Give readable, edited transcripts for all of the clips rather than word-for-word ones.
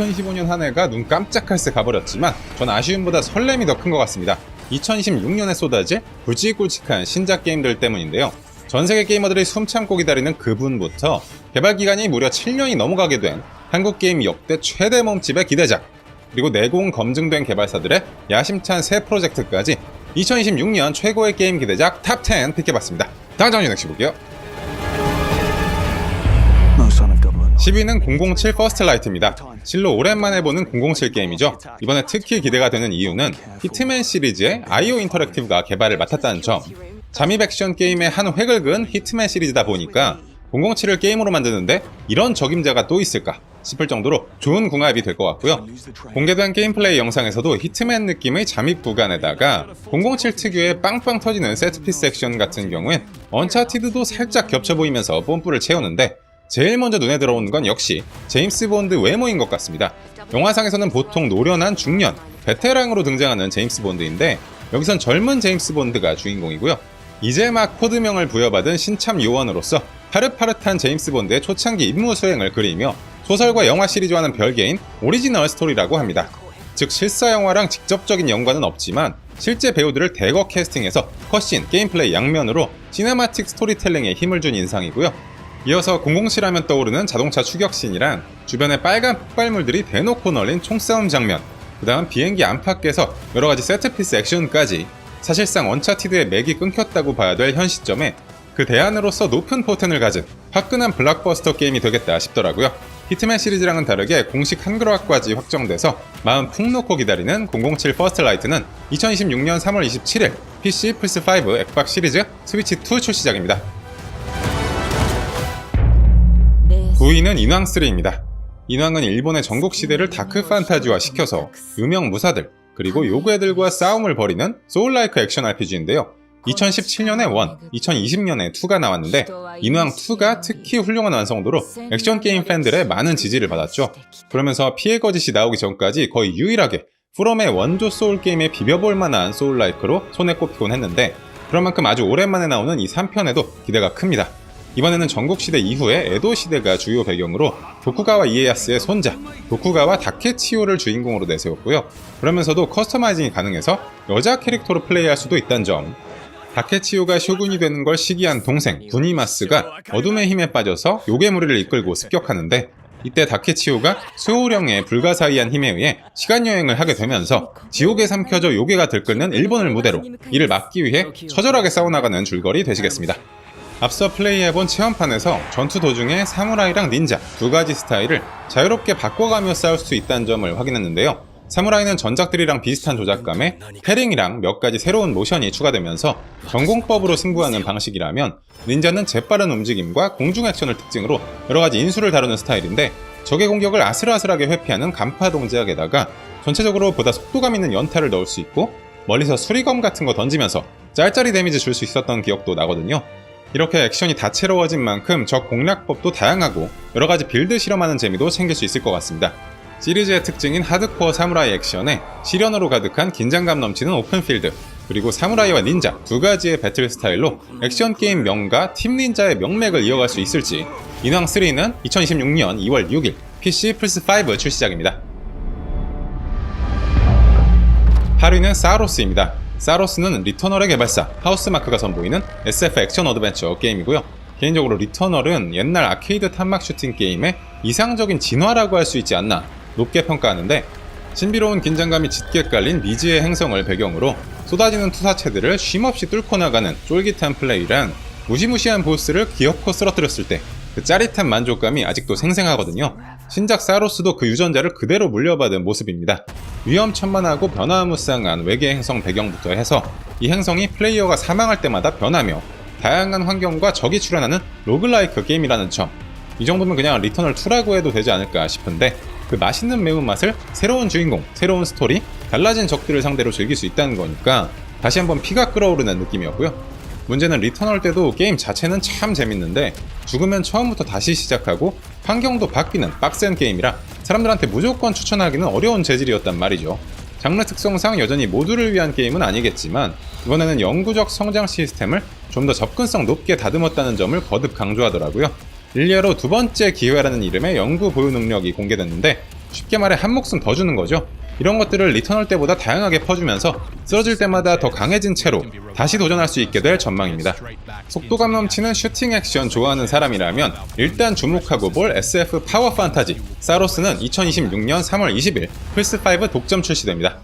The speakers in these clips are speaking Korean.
2025년 한 해가 눈 깜짝할 새 가버렸지만 전 아쉬움보다 설렘이 더 큰 것 같습니다. 2026년에 쏟아질 굵직굵직한 신작 게임들 때문인데요. 전세계 게이머들이 숨참고 기다리는 그분부터 개발기간이 무려 7년이 넘어가게 된 한국 게임 역대 최대 몸집의 기대작, 그리고 내공 검증된 개발사들의 야심찬 새 프로젝트까지 2026년 최고의 게임 기대작 탑10 픽해봤습니다. 당장 진행해볼게요. 10위는 007 퍼스트 라이트입니다. 실로 오랜만에 보는 007 게임이죠. 이번에 특히 기대가 되는 이유는 히트맨 시리즈의 IO 인터랙티브가 개발을 맡았다는 점. 잠입 액션 게임의 한 획을 그은 히트맨 시리즈다 보니까 007을 게임으로 만드는데 이런 적임자가 또 있을까 싶을 정도로 좋은 궁합이 될 것 같고요. 공개된 게임 플레이 영상에서도 히트맨 느낌의 잠입 구간에다가 007 특유의 빵빵 터지는 세트피스 액션 같은 경우엔 언차티드도 살짝 겹쳐 보이면서 뽐뿌를 채우는데 제일 먼저 눈에 들어오는 건 역시 제임스 본드 외모인 것 같습니다. 영화상에서는 보통 노련한 중년, 베테랑으로 등장하는 제임스 본드인데 여기선 젊은 제임스 본드가 주인공이고요. 이제 막 코드명을 부여받은 신참 요원으로서 파릇파릇한 제임스 본드의 초창기 임무 수행을 그리며 소설과 영화 시리즈와는 별개인 오리지널 스토리라고 합니다. 즉 실사 영화랑 직접적인 연관은 없지만 실제 배우들을 대거 캐스팅해서 컷신, 게임 플레이 양면으로 시네마틱 스토리텔링에 힘을 준 인상이고요. 이어서 007 하면 떠오르는 자동차 추격신이랑 주변에 빨간 폭발물들이 대놓고 널린 총싸움 장면, 그 다음 비행기 안팎에서 여러가지 세트피스 액션까지 사실상 언차티드의 맥이 끊겼다고 봐야 될 현 시점에 그 대안으로서 높은 포텐을 가진 화끈한 블록버스터 게임이 되겠다 싶더라고요. 히트맨 시리즈랑은 다르게 공식 한글화까지 확정돼서 마음 푹 놓고 기다리는 007 퍼스트 라이트는 2026년 3월 27일 PC, 플스5, 엑박 시리즈, 스위치2 출시작입니다. 9위는 인왕3입니다. 인왕은 일본의 전국시대를 다크 판타지화 시켜서 유명 무사들, 그리고 요괴들과 싸움을 벌이는 소울라이크 액션 RPG인데요. 2017년에 1, 2020년에 2가 나왔는데 인왕2가 특히 훌륭한 완성도로 액션 게임 팬들의 많은 지지를 받았죠. 그러면서 피해 거짓이 나오기 전까지 거의 유일하게 프롬의 원조 소울 게임에 비벼볼 만한 소울라이크로 손에 꼽히곤 했는데 그런 만큼 아주 오랜만에 나오는 이 3편에도 기대가 큽니다. 이번에는 전국시대 이후의 에도 시대가 주요 배경으로 도쿠가와 이에야스의 손자 도쿠가와 다케치오를 주인공으로 내세웠고요. 그러면서도 커스터마이징이 가능해서 여자 캐릭터로 플레이할 수도 있다는 점. 다케치오가 쇼군이 되는 걸 시기한 동생 구니마스가 어둠의 힘에 빠져서 요괴 무리를 이끌고 습격하는데 이때 다케치오가 수호령의 불가사의한 힘에 의해 시간여행을 하게 되면서 지옥에 삼켜져 요괴가 들끓는 일본을 무대로 이를 막기 위해 처절하게 싸워나가는 줄거리 되시겠습니다. 앞서 플레이해본 체험판에서 전투 도중에 사무라이랑 닌자 두 가지 스타일을 자유롭게 바꿔가며 싸울 수 있다는 점을 확인했는데요. 사무라이는 전작들이랑 비슷한 조작감에 패링이랑 몇 가지 새로운 모션이 추가되면서 전공법으로 승부하는 방식이라면 닌자는 재빠른 움직임과 공중 액션을 특징으로 여러가지 인수를 다루는 스타일인데 적의 공격을 아슬아슬하게 회피하는 간파 동작에다가 전체적으로 보다 속도감 있는 연타를 넣을 수 있고 멀리서 수리검 같은 거 던지면서 짤짤이 데미지 줄 수 있었던 기억도 나거든요. 이렇게 액션이 다채로워진 만큼 적 공략법도 다양하고 여러가지 빌드 실험하는 재미도 챙길 수 있을 것 같습니다. 시리즈의 특징인 하드코어 사무라이 액션에 시련으로 가득한 긴장감 넘치는 오픈필드, 그리고 사무라이와 닌자 두 가지의 배틀 스타일로 액션 게임 명가 팀 닌자의 명맥을 이어갈 수 있을지 인왕3는 2026년 2월 6일 PC, 플스5 출시작입니다. 8위는 사로스입니다. 사로스는 리터널의 개발사 하우스마크가 선보이는 SF 액션 어드벤처 게임이고요. 개인적으로 리터널은 옛날 아케이드 탄막 슈팅 게임의 이상적인 진화라고 할 수 있지 않나 높게 평가하는데 신비로운 긴장감이 짙게 깔린 미지의 행성을 배경으로 쏟아지는 투사체들을 쉼없이 뚫고 나가는 쫄깃한 플레이랑 무시무시한 보스를 기어코 쓰러뜨렸을 때 그 짜릿한 만족감이 아직도 생생하거든요. 신작 사로스도 그 유전자를 그대로 물려받은 모습입니다. 위험천만하고 변화무쌍한 외계 행성 배경부터 해서 이 행성이 플레이어가 사망할 때마다 변하며 다양한 환경과 적이 출현하는 로글라이크 게임이라는 점. 이 정도면 그냥 리터널2라고 해도 되지 않을까 싶은데 그 맛있는 매운맛을 새로운 주인공, 새로운 스토리, 달라진 적들을 상대로 즐길 수 있다는 거니까 다시 한번 피가 끓어오르는 느낌이었고요. 문제는 리터널 때도 게임 자체는 참 재밌는데 죽으면 처음부터 다시 시작하고 환경도 바뀌는 빡센 게임이라 사람들한테 무조건 추천하기는 어려운 재질이었단 말이죠. 장르 특성상 여전히 모두를 위한 게임은 아니겠지만 이번에는 영구적 성장 시스템을 좀 더 접근성 높게 다듬었다는 점을 거듭 강조하더라고요. 일례로 두 번째 기회라는 이름의 연구 보유 능력이 공개됐는데 쉽게 말해 한 목숨 더 주는 거죠. 이런 것들을 리터널 때보다 다양하게 퍼주면서 쓰러질 때마다 더 강해진 채로 다시 도전할 수 있게 될 전망입니다. 속도감 넘치는 슈팅 액션 좋아하는 사람이라면 일단 주목하고 볼 SF 파워 판타지 사로스는 2026년 3월 20일 플스5 독점 출시됩니다.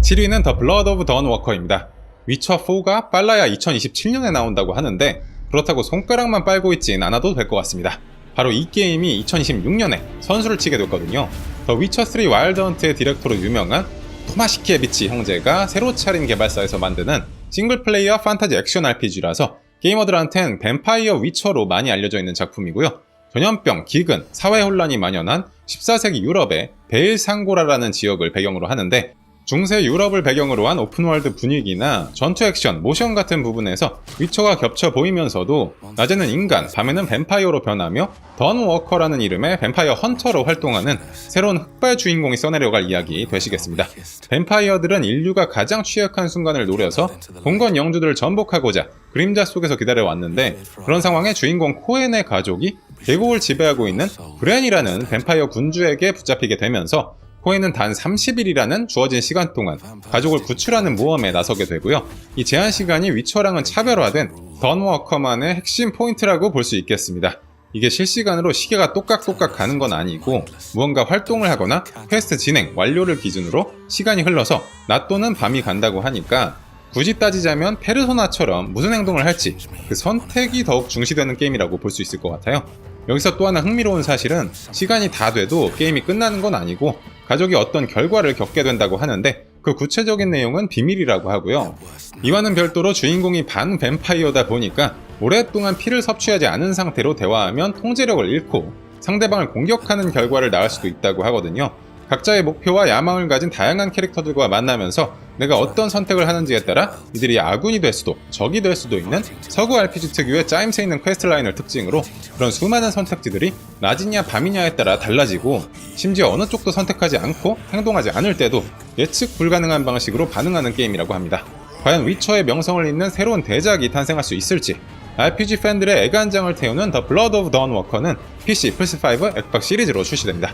7위는 더 블러드 오브 던 워커입니다. 위쳐4가 빨라야 2027년에 나온다고 하는데 그렇다고 손가락만 빨고 있진 않아도 될 것 같습니다. 바로 이 게임이 2026년에 선수를 치게 됐거든요. 더 위쳐3 와일드 헌트의 디렉터로 유명한 토마시키에비치 형제가 새로 차린 개발사에서 만드는 싱글플레이어 판타지 액션 RPG라서 게이머들한텐 뱀파이어 위쳐로 많이 알려져 있는 작품이고요. 전염병, 기근, 사회 혼란이 만연한 14세기 유럽의 베일 상고라라는 지역을 배경으로 하는데 중세 유럽을 배경으로 한 오픈월드 분위기나 전투 액션, 모션 같은 부분에서 위쳐가 겹쳐 보이면서도 낮에는 인간, 밤에는 뱀파이어로 변하며 던 워커라는 이름의 뱀파이어 헌터로 활동하는 새로운 흑발 주인공이 써내려갈 이야기 되시겠습니다. 뱀파이어들은 인류가 가장 취약한 순간을 노려서 봉건 영주들을 전복하고자 그림자 속에서 기다려왔는데 그런 상황에 주인공 코엔의 가족이 계곡을 지배하고 있는 브렌이라는 뱀파이어 군주에게 붙잡히게 되면서 코엔은 단 30일이라는 주어진 시간 동안 가족을 구출하는 모험에 나서게 되고요. 이 제한 시간이 위쳐랑은 차별화된 던 워커만의 핵심 포인트라고 볼 수 있겠습니다. 이게 실시간으로 시계가 똑깍똑깍 가는 건 아니고 무언가 활동을 하거나 퀘스트 진행, 완료를 기준으로 시간이 흘러서 낮 또는 밤이 간다고 하니까 굳이 따지자면 페르소나처럼 무슨 행동을 할지 그 선택이 더욱 중시되는 게임이라고 볼 수 있을 것 같아요. 여기서 또 하나 흥미로운 사실은 시간이 다 돼도 게임이 끝나는 건 아니고 가족이 어떤 결과를 겪게 된다고 하는데 그 구체적인 내용은 비밀이라고 하고요. 이와는 별도로 주인공이 반 뱀파이어다 보니까 오랫동안 피를 섭취하지 않은 상태로 대화하면 통제력을 잃고 상대방을 공격하는 결과를 낳을 수도 있다고 하거든요. 각자의 목표와 야망을 가진 다양한 캐릭터들과 만나면서 내가 어떤 선택을 하는지에 따라 이들이 아군이 될 수도 적이 될 수도 있는 서구 RPG 특유의 짜임새 있는 퀘스트 라인을 특징으로 그런 수많은 선택지들이 낮이냐 밤이냐에 따라 달라지고 심지어 어느 쪽도 선택하지 않고 행동하지 않을 때도 예측 불가능한 방식으로 반응하는 게임이라고 합니다. 과연 위쳐의 명성을 잇는 새로운 대작이 탄생할 수 있을지 RPG 팬들의 애간장을 태우는 더 블러드 오브 던 워커는 PC, 플스5, 엑박 시리즈로 출시됩니다.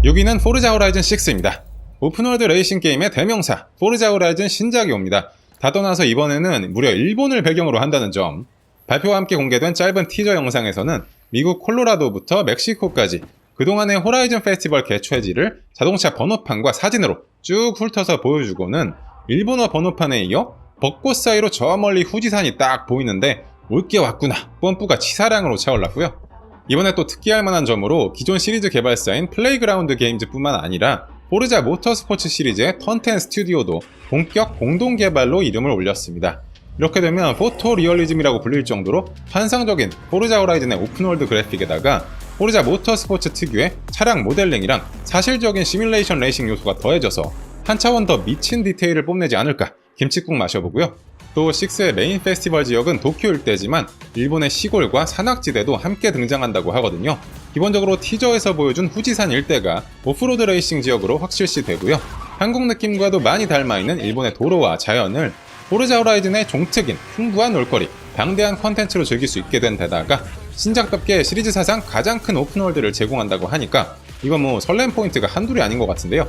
6위는 포르자 호라이즌 6입니다. 오픈월드 레이싱 게임의 대명사 포르자 호라이즌 신작이 옵니다. 다 떠나서 이번에는 무려 일본을 배경으로 한다는 점. 발표와 함께 공개된 짧은 티저 영상에서는 미국 콜로라도부터 멕시코까지 그동안의 호라이즌 페스티벌 개최지를 자동차 번호판과 사진으로 쭉 훑어서 보여주고는 일본어 번호판에 이어 벚꽃 사이로 저 멀리 후지산이 딱 보이는데 올 게 왔구나 뽐뿌가 치사량으로 차올랐고요. 이번에 또 특기할 만한 점으로 기존 시리즈 개발사인 플레이그라운드 게임즈 뿐만 아니라 포르자 모터스포츠 시리즈의 턴텐 스튜디오도 본격 공동 개발로 이름을 올렸습니다. 이렇게 되면 포토 리얼리즘이라고 불릴 정도로 환상적인 포르자 호라이즌의 오픈월드 그래픽에다가 포르자 모터스포츠 특유의 차량 모델링이랑 사실적인 시뮬레이션 레이싱 요소가 더해져서 한 차원 더 미친 디테일을 뽐내지 않을까 김칫국 마셔보고요. 또 6의 메인 페스티벌 지역은 도쿄 일대지만 일본의 시골과 산악지대도 함께 등장한다고 하거든요. 기본적으로 티저에서 보여준 후지산 일대가 오프로드 레이싱 지역으로 확실시 되고요. 한국 느낌과도 많이 닮아있는 일본의 도로와 자연을 포르자 호라이즌의 종특인 풍부한 놀거리, 방대한 컨텐츠로 즐길 수 있게 된 데다가 신작답게 시리즈 사상 가장 큰 오픈월드를 제공한다고 하니까 이건 뭐 설렘 포인트가 한둘이 아닌 것 같은데요.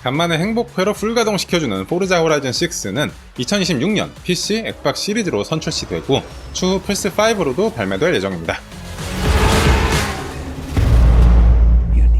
간만에 행복회로 풀가동시켜주는 포르자 호라이즌 6는 2026년 PC, 엑박 시리즈로 선출시되고 추후 플스5로도 발매될 예정입니다.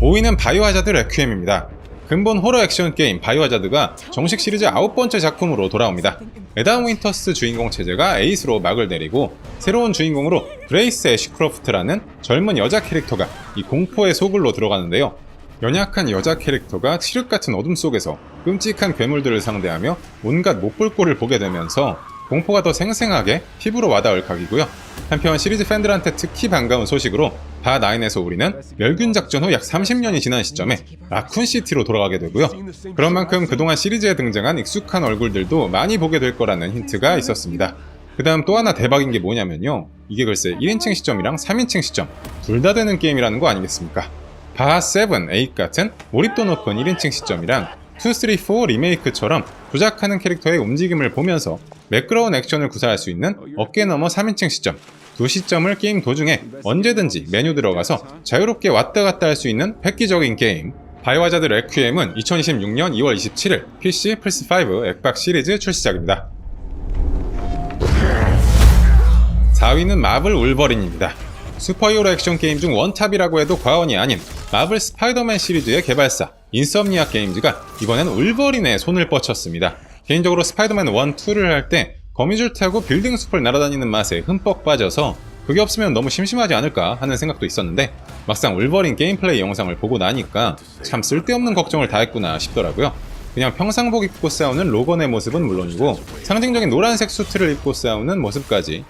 5위는 바이오하자드 레퀴엠입니다. 근본 호러 액션 게임 바이오하자드가 정식 시리즈 9번째 작품으로 돌아옵니다. 에단 윈터스 주인공 체제가 에이스로 막을 내리고 새로운 주인공으로 그레이스 애쉬크로프트라는 젊은 여자 캐릭터가 이 공포의 소굴로 들어가는데요. 연약한 여자 캐릭터가 칠흑 같은 어둠 속에서 끔찍한 괴물들을 상대하며 온갖 못볼 꼴을 보게 되면서 공포가 더 생생하게 피부로 와닿을 각이고요. 한편 시리즈 팬들한테 특히 반가운 소식으로 바9에서 우리는 멸균 작전 후 약 30년이 지난 시점에 라쿤시티로 돌아가게 되고요. 그런 만큼 그동안 시리즈에 등장한 익숙한 얼굴들도 많이 보게 될 거라는 힌트가 있었습니다. 그 다음 또 하나 대박인 게 뭐냐면요. 이게 글쎄 1인칭 시점이랑 3인칭 시점 둘 다 되는 게임이라는 거 아니겠습니까? 바7, 8 같은 몰입도 높은 1인칭 시점이랑 2, 3, 4 리메이크처럼 조작하는 캐릭터의 움직임을 보면서 매끄러운 액션을 구사할 수 있는 어깨 너머 3인칭 시점 시점을 게임 도중에 언제든지 메뉴 들어가서 자유롭게 왔다 갔다 할 수 있는 획기적인 게임. 바이오하자드 레퀴엠은 2026년 2월 27일 PC, 플스5, 엑박 시리즈 출시작입니다. 4위는 마블 울버린입니다. 슈퍼히어로 액션 게임 중 원탑이라고 해도 과언이 아닌 마블 스파이더맨 시리즈의 개발사 인썸니악 게임즈가 이번엔 울버린에 손을 뻗쳤습니다. 개인적으로 스파이더맨 1, 2를 할 때 거미줄 타고 빌딩 숲을 날아다니는 맛에 흠뻑 빠져서 그게 없으면 너무 심심하지 않을까 하는 생각도 있었는데 막상 울버린 게임 플레이 영상을 보고 나니까 참 쓸데없는 걱정을 다 했구나 싶더라고요. 그냥 평상복 입고 싸우는 로건의 모습은 물론이고 상징적인 노란색 수트를 입고 싸우는 모습까지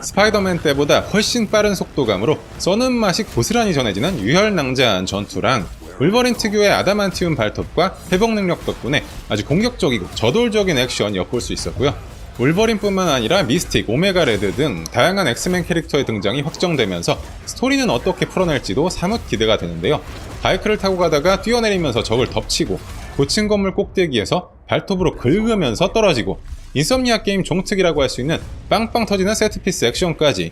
스파이더맨 때보다 훨씬 빠른 속도감으로 써는 맛이 고스란히 전해지는 유혈낭자한 전투랑 울버린 특유의 아다만티움 발톱과 회복 능력 덕분에 아주 공격적이고 저돌적인 액션 엿볼 수 있었고요. 울버린뿐만 아니라 미스틱, 오메가 레드 등 다양한 엑스맨 캐릭터의 등장이 확정되면서 스토리는 어떻게 풀어낼지도 사뭇 기대가 되는데요. 바이크를 타고 가다가 뛰어내리면서 적을 덮치고 고층 건물 꼭대기에서 발톱으로 긁으면서 떨어지고 인썸니악 게임 종특이라고 할 수 있는 빵빵 터지는 세트피스 액션까지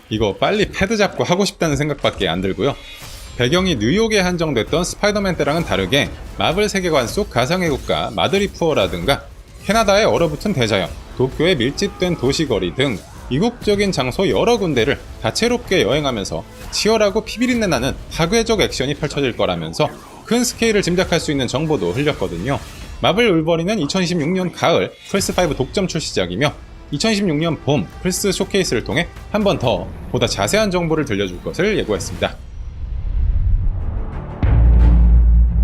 이거 빨리 패드 잡고 하고 싶다는 생각밖에 안 들고요. 배경이 뉴욕에 한정됐던 스파이더맨 때랑은 다르게 마블 세계관 속 가상의 국가 마드리푸어라든가 캐나다의 얼어붙은 대자연, 도쿄의 밀집된 도시거리 등 이국적인 장소 여러 군데를 다채롭게 여행하면서 치열하고 피비린내 나는 파괴적 액션이 펼쳐질 거라면서 큰 스케일을 짐작할 수 있는 정보도 흘렸거든요. 마블 울버린은 2026년 가을 플스5 독점 출시작이며 2026년 봄 플스 쇼케이스를 통해 한 번 더 보다 자세한 정보를 들려줄 것을 예고했습니다.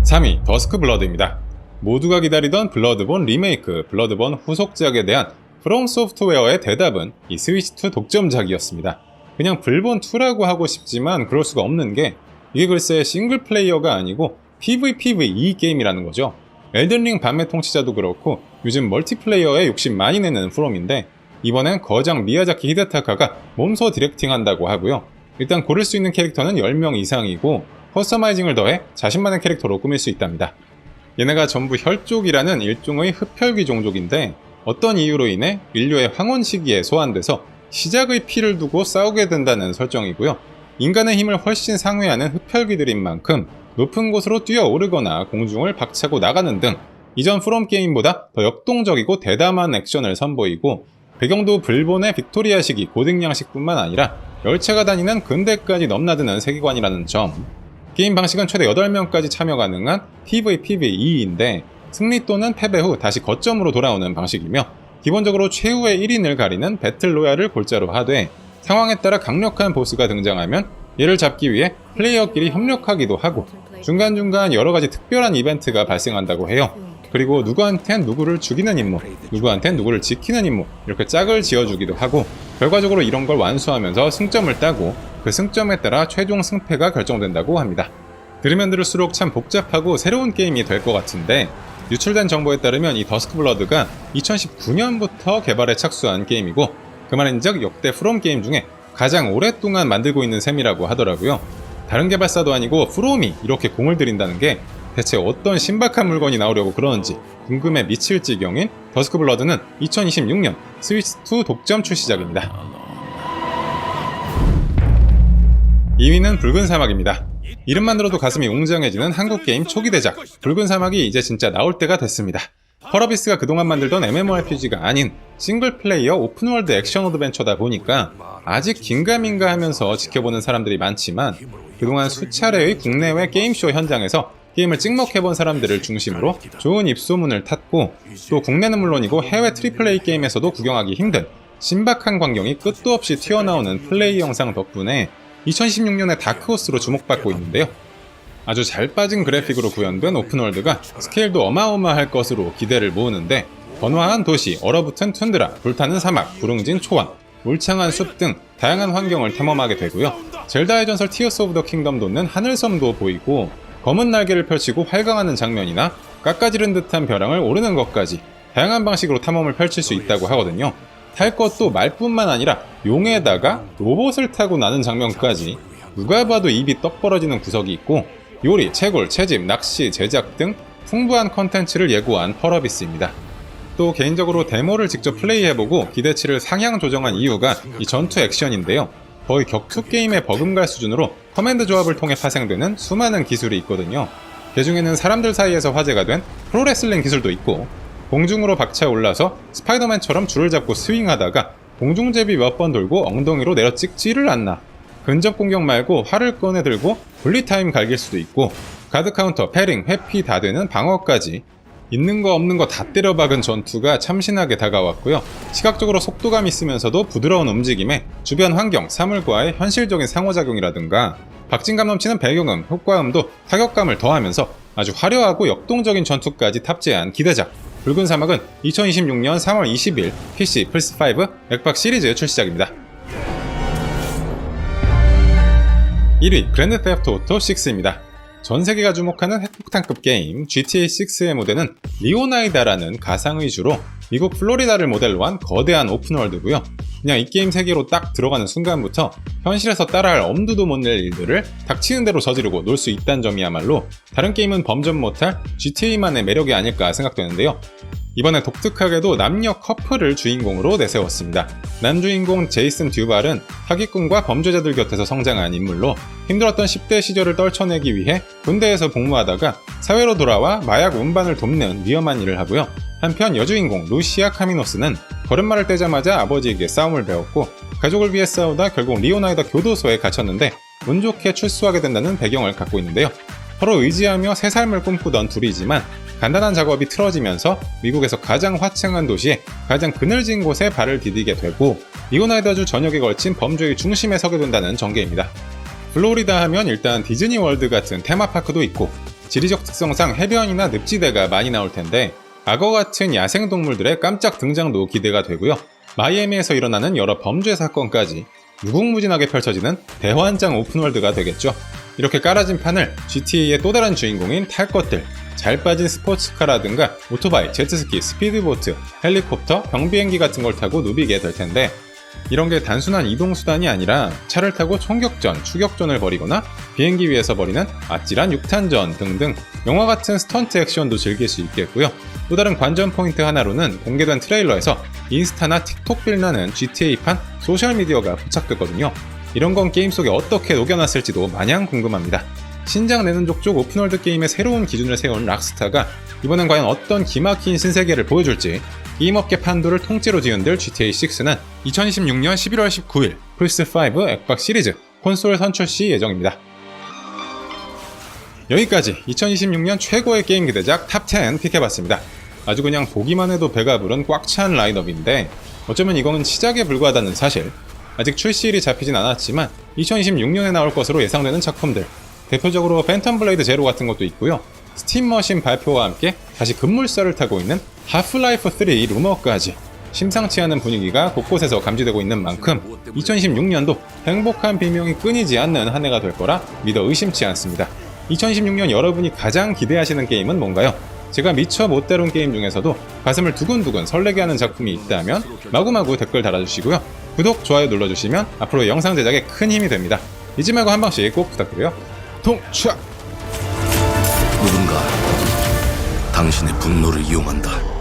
3위 더스크 블러드입니다. 모두가 기다리던 블러드본 리메이크, 블러드본 후속작에 대한 프롬 소프트웨어의 대답은 이 스위치2 독점작이었습니다. 그냥 블본2라고 하고 싶지만 그럴 수가 없는 게 이게 글쎄 싱글 플레이어가 아니고 PVPVE 게임이라는 거죠. 엘든링 밤의 통치자도 그렇고 요즘 멀티플레이어에 욕심 많이 내는 프롬인데 이번엔 거장 미야자키 히데타카가 몸소 디렉팅한다고 하고요. 일단 고를 수 있는 캐릭터는 10명 이상이고 커스터마이징을 더해 자신만의 캐릭터로 꾸밀 수 있답니다. 얘네가 전부 혈족이라는 일종의 흡혈귀 종족인데 어떤 이유로 인해 인류의 황혼 시기에 소환돼서 시작의 피를 두고 싸우게 된다는 설정이고요. 인간의 힘을 훨씬 상회하는 흡혈귀들인 만큼 높은 곳으로 뛰어오르거나 공중을 박차고 나가는 등 이전 프롬 게임보다 더 역동적이고 대담한 액션을 선보이고 배경도 불본의 빅토리아 시기 고딕 양식뿐만 아니라 열차가 다니는 근대까지 넘나드는 세계관이라는 점. 게임 방식은 최대 8명까지 참여 가능한 PVPVE인데 승리 또는 패배 후 다시 거점으로 돌아오는 방식이며 기본적으로 최후의 1인을 가리는 배틀 로얄을 골자로 하되 상황에 따라 강력한 보스가 등장하면 얘를 잡기 위해 플레이어끼리 협력하기도 하고 중간중간 여러가지 특별한 이벤트가 발생한다고 해요. 그리고 누구한텐 누구를 죽이는 임무, 누구한텐 누구를 지키는 임무 이렇게 짝을 지어주기도 하고 결과적으로 이런 걸 완수하면서 승점을 따고 그 승점에 따라 최종 승패가 결정된다고 합니다. 들으면 들을수록 참 복잡하고 새로운 게임이 될 것 같은데 유출된 정보에 따르면 이 더스크 블러드가 2019년부터 개발에 착수한 게임이고 그 말인즉 역대 프롬 게임 중에 가장 오랫동안 만들고 있는 셈이라고 하더라고요. 다른 개발사도 아니고 프롬이 이렇게 공을 들인다는 게 대체 어떤 신박한 물건이 나오려고 그러는지 궁금해 미칠 지경인 더스크 블러드는 2026년 스위치2 독점 출시작입니다. 2위는 붉은 사막입니다. 이름만 들어도 가슴이 웅장해지는 한국 게임 초기 대작 붉은 사막이 이제 진짜 나올 때가 됐습니다. 펄어비스가 그동안 만들던 MMORPG가 아닌 싱글플레이어 오픈월드 액션 어드벤처다 보니까 아직 긴가민가 하면서 지켜보는 사람들이 많지만 그동안 수차례의 국내외 게임쇼 현장에서 게임을 찍먹해본 사람들을 중심으로 좋은 입소문을 탔고 또 국내는 물론이고 해외 AAA 게임에서도 구경하기 힘든 신박한 광경이 끝도 없이 튀어나오는 플레이 영상 덕분에 2016년에 다크호스로 주목받고 있는데요. 아주 잘 빠진 그래픽으로 구현된 오픈월드가 스케일도 어마어마할 것으로 기대를 모으는데 번화한 도시, 얼어붙은 툰드라, 불타는 사막, 구릉진 초원, 울창한 숲 등 다양한 환경을 탐험하게 되고요. 젤다의 전설 티어스 오브 더 킹덤 돋는 하늘섬도 보이고 검은 날개를 펼치고 활강하는 장면이나 깎아지른 듯한 벼랑을 오르는 것까지 다양한 방식으로 탐험을 펼칠 수 있다고 하거든요. 탈 것도 말뿐만 아니라 용에다가 로봇을 타고 나는 장면까지 누가 봐도 입이 떡 벌어지는 구석이 있고 요리, 채굴, 채집, 낚시, 제작 등 풍부한 컨텐츠를 예고한 펄어비스입니다. 또 개인적으로 데모를 직접 플레이해보고 기대치를 상향 조정한 이유가 이 전투 액션인데요. 거의 격투 게임의 버금갈 수준으로 커맨드 조합을 통해 파생되는 수많은 기술이 있거든요. 그 중에는 사람들 사이에서 화제가 된 프로레슬링 기술도 있고, 공중으로 박차 올라서 스파이더맨처럼 줄을 잡고 스윙하다가 공중제비 몇 번 돌고 엉덩이로 내려 찍지를 않나, 근접 공격 말고 활을 꺼내 들고 분리타임 갈길 수도 있고, 가드 카운터, 패링, 회피 다 되는 방어까지 있는 거 없는 거 다 때려박은 전투가 참신하게 다가왔고요. 시각적으로 속도감 있으면서도 부드러운 움직임에 주변 환경, 사물과의 현실적인 상호작용이라든가 박진감 넘치는 배경음, 효과음도 타격감을 더하면서 아주 화려하고 역동적인 전투까지 탑재한 기대작 붉은 사막은 2026년 3월 20일 PC, 플스5, 엑박 시리즈 출시작입니다. 1위 그랜드 세프트 오토 6입니다. 전세계가 주목하는 핵폭탄급 게임 GTA6의 무대는 리오나이다라는 가상 위주로 미국 플로리다를 모델로 한 거대한 오픈월드고요. 그냥 이 게임 세계로 딱 들어가는 순간부터 현실에서 따라할 엄두도 못 낼 일들을 닥치는 대로 저지르고 놀 수 있다는 점이야말로 다른 게임은 범접 못할 GTA만의 매력이 아닐까 생각되는데요. 이번에 독특하게도 남녀 커플을 주인공으로 내세웠습니다. 남주인공 제이슨 듀발은 사기꾼과 범죄자들 곁에서 성장한 인물로 힘들었던 10대 시절을 떨쳐내기 위해 군대에서 복무하다가 사회로 돌아와 마약 운반을 돕는 위험한 일을 하고요. 한편 여주인공 루시아 카미노스는 걸음마를 떼자마자 아버지에게 싸움을 배웠고 가족을 위해 싸우다 결국 리오나이다 교도소에 갇혔는데 운 좋게 출소하게 된다는 배경을 갖고 있는데요. 서로 의지하며 새 삶을 꿈꾸던 둘이지만 간단한 작업이 틀어지면서 미국에서 가장 화창한 도시에 가장 그늘진 곳에 발을 디디게 되고 리오나이다주 전역에 걸친 범죄의 중심에 서게 된다는 전개입니다. 플로리다 하면 일단 디즈니 월드 같은 테마파크도 있고 지리적 특성상 해변이나 늪지대가 많이 나올 텐데 악어 같은 야생동물들의 깜짝 등장도 기대가 되고요. 마이애미에서 일어나는 여러 범죄 사건까지 무궁무진하게 펼쳐지는 대환장 오픈월드가 되겠죠. 이렇게 깔아진 판을 GTA의 또 다른 주인공인 탈 것들, 잘 빠진 스포츠카라든가 오토바이, 제트스키, 스피드보트, 헬리콥터, 경비행기 같은 걸 타고 누비게 될 텐데 이런 게 단순한 이동수단이 아니라 차를 타고 총격전, 추격전을 벌이거나 비행기 위에서 벌이는 아찔한 육탄전 등등 영화 같은 스턴트 액션도 즐길 수 있겠고요. 또 다른 관전 포인트 하나로는 공개된 트레일러에서 인스타나 틱톡 빌나는 GTA판 소셜미디어가 포착됐거든요. 이런 건 게임 속에 어떻게 녹여놨을지도 마냥 궁금합니다. 신작 내는 족족 오픈월드 게임의 새로운 기준을 세운 락스타가 이번엔 과연 어떤 기막힌 신세계를 보여줄지 게임업계 판도를 통째로 뒤흔들 GTA6는 2026년 11월 19일 플스5 엑박 시리즈 콘솔 선출시 예정입니다. 여기까지 2026년 최고의 게임 기대작 탑10 픽해봤습니다. 아주 그냥 보기만 해도 배가 부른 꽉 찬 라인업인데 어쩌면 이거는 시작에 불과하다는 사실, 아직 출시일이 잡히진 않았지만 2026년에 나올 것으로 예상되는 작품들, 대표적으로 팬텀 블레이드 제로 같은 것도 있고요. 스팀 머신 발표와 함께 다시 급물살을 타고 있는 하프라이프 3 루머까지 심상치 않은 분위기가 곳곳에서 감지되고 있는 만큼 2026년도 행복한 비명이 끊이지 않는 한 해가 될 거라 믿어 의심치 않습니다. 2026년 여러분이 가장 기대하시는 게임은 뭔가요? 제가 미처 못 다룬 게임 중에서도 가슴을 두근두근 설레게 하는 작품이 있다면 마구마구 댓글 달아주시고요. 구독, 좋아요 눌러주시면 앞으로 영상 제작에 큰 힘이 됩니다. 잊지 말고 한 번씩 꼭 부탁드려요. 통착! 누군가 당신의 분노를 이용한다.